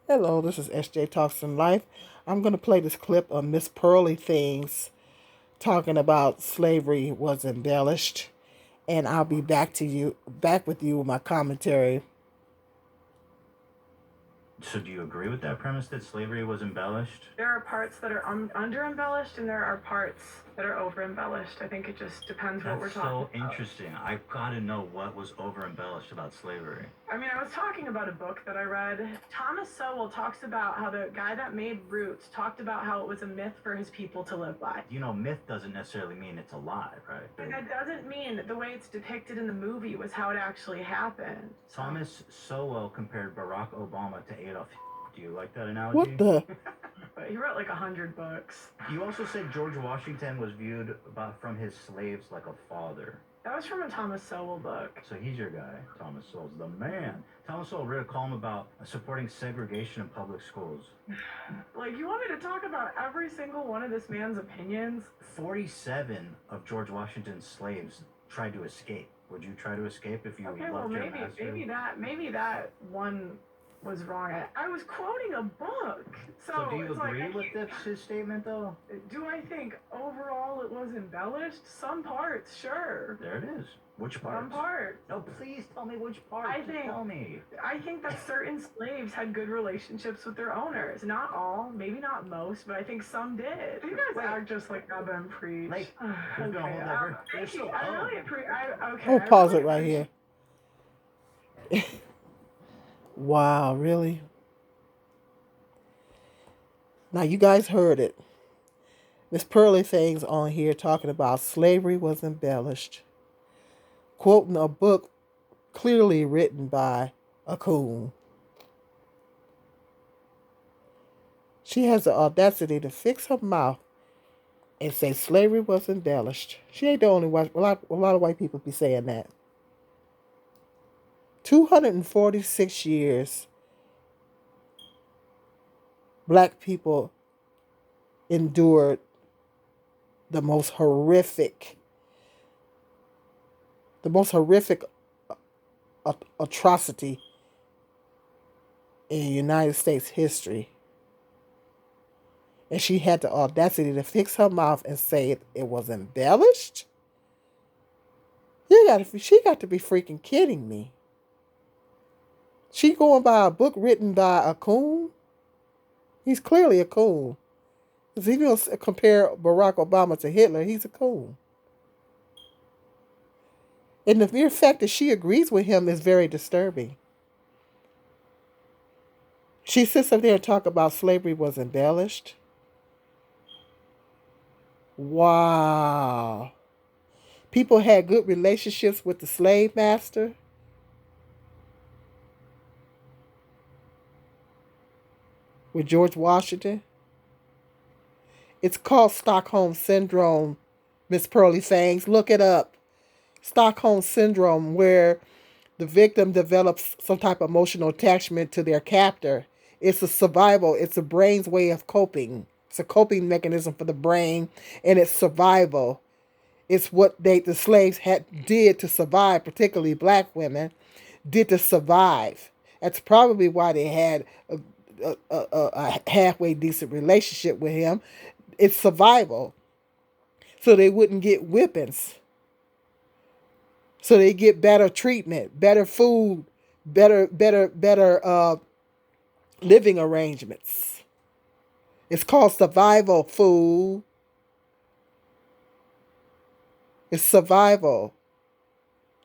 Hello, this is SJ Talks in Life. I'm going to play this clip of Miss Pearly Things talking about slavery was embellished, and I'll be back with you with my commentary. So, do you agree with that premise that slavery was embellished? There are parts that are under embellished and there are parts that are over embellished. I think it just depends what we're That's talking so about. interesting. I've got to know what was over embellished about slavery. I mean, I was talking about a book that I read. Thomas Sowell talks about how the guy that made Roots talked about how it was a myth for his people to live by. You know, myth doesn't necessarily mean it's a lie, right? And that doesn't mean the way it's depicted in the movie was how it actually happened. Thomas Sowell compared Barack Obama to Adolf. Do you like that What analogy? the? But he wrote like 100 books. You also said George Washington was viewed from his slaves like a father. That was from a Thomas Sowell book. So he's your guy. Thomas Sowell's the man. Thomas Sowell wrote a column about supporting segregation in public schools. Like, you want me to talk about every single one of this man's opinions? 47 of George Washington's slaves tried to escape. Would you try to escape if you Okay, well, loved your master? maybe that one was wrong. I was quoting a book. So do you it's like, agree with his statement, though? do I think overall it was embellished? Some parts, sure. There it is. Which part? Some parts. No, please tell me which part. Tell me. I think that certain slaves had good relationships with their owners. Not all, maybe not most, but I think some did. You guys act just like I've been preached. Like, okay. hold that. Thank you. I really appreciate. Okay. Oh, pause it right here. Wow, really? Now, you guys heard it. Miss Pearly Things on here talking about slavery was embellished, quoting a book clearly written by a coon. She has the audacity to fix her mouth and say slavery was embellished. She ain't the only one. A lot of white people be saying that. 246 years, black people endured the most horrific, the most horrific atrocity in United States history. And she had the audacity to fix her mouth and say it was embellished? She got to be freaking kidding me. She going by a book written by a coon? He's clearly a coon. If you going to compare Barack Obama to Hitler, he's a coon. And the mere fact that she agrees with him is very disturbing. She sits up there and talk about slavery was embellished. Wow. People had good relationships with the slave master. With George Washington. It's called Stockholm Syndrome, Miss Pearly Fangs. Look it up. Stockholm Syndrome, where the victim develops some type of emotional attachment to their captor. It's a survival, it's a brain's way of coping. It's a coping mechanism for the brain, and it's survival. It's what the slaves did to survive, particularly black women, did to survive. That's probably why they had a halfway decent relationship with him. It's survival. So they wouldn't get whippings. So they get better treatment, better food, better living arrangements. It's called survival food. It's survival.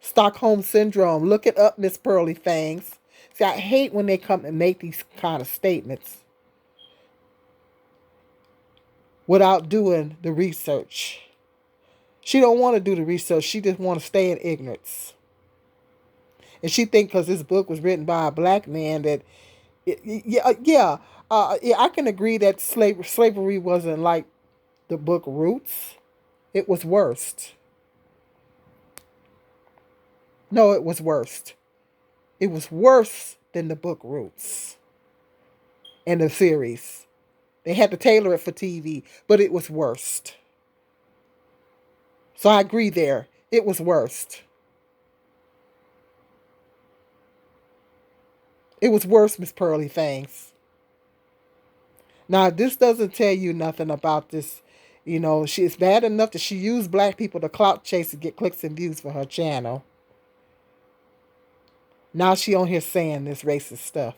Stockholm Syndrome. Look it up, Miss Pearly Fangs. See, I hate when they come and make these kind of statements without doing the research. She don't want to do the research. She just want to stay in ignorance. And she think because this book was written by a black man that, yeah, I can agree that slavery wasn't like the book Roots. It was worst. No, it was worst. It was worse than the book Roots and the series. They had to tailor it for TV, but it was worst. So I agree there. It was worst. It was worse, Miss Pearly Fangs. Now, this doesn't tell you nothing about this. You know, it's bad enough that she used black people to clout chase to get clicks and views for her channel. Now she on here saying this racist stuff.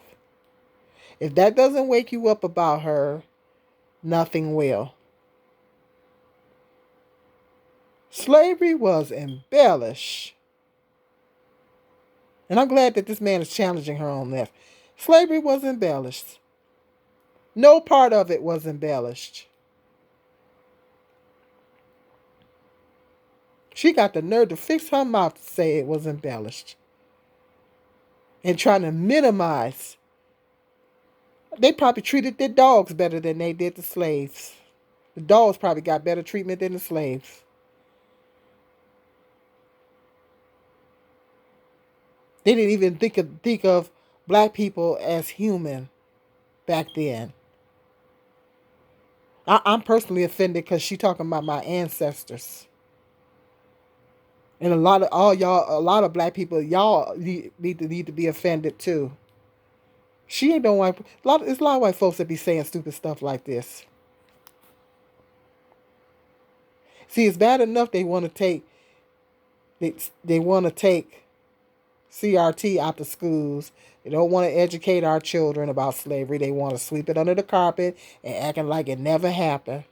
If that doesn't wake you up about her, nothing will. Slavery was embellished. And I'm glad that this man is challenging her on this. Slavery was embellished. No part of it was embellished. She got the nerve to fix her mouth to say it was embellished. And trying to minimize. They probably treated their dogs better than they did the slaves. The dogs probably got better treatment than the slaves. They didn't even think of black people as human back then. I'm personally offended because she talking about my ancestors. And a lot of black people, y'all need to be offended too. She ain't no white. There's a lot of white folks that be saying stupid stuff like this. See, it's bad enough they want to take. They want to take CRT out the schools. They don't want to educate our children about slavery. They want to sweep it under the carpet and acting like it never happened.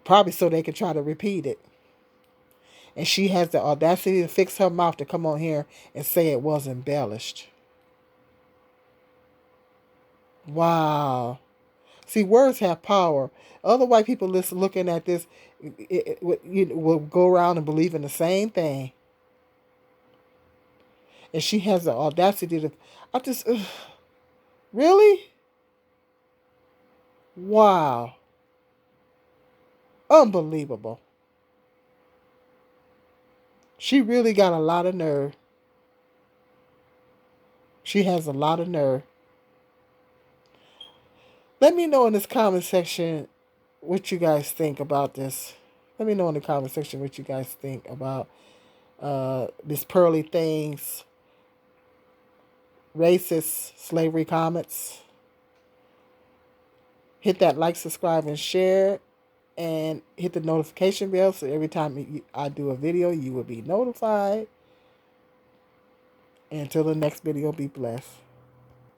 Probably so they can try to repeat it. And she has the audacity to fix her mouth to come on here and say it was embellished. Wow. See, words have power. Other white people looking at this will go around and believe in the same thing. And she has the audacity to... Really? Wow. Unbelievable. She really got a lot of nerve. She has a lot of nerve. Let me know in this comment section what you guys think about this. Let me know in the comment section what you guys think about this Pearly Things racist slavery comments. Hit that like, subscribe, and share. And hit the notification bell so every time I do a video, you will be notified. And until the next video, be blessed.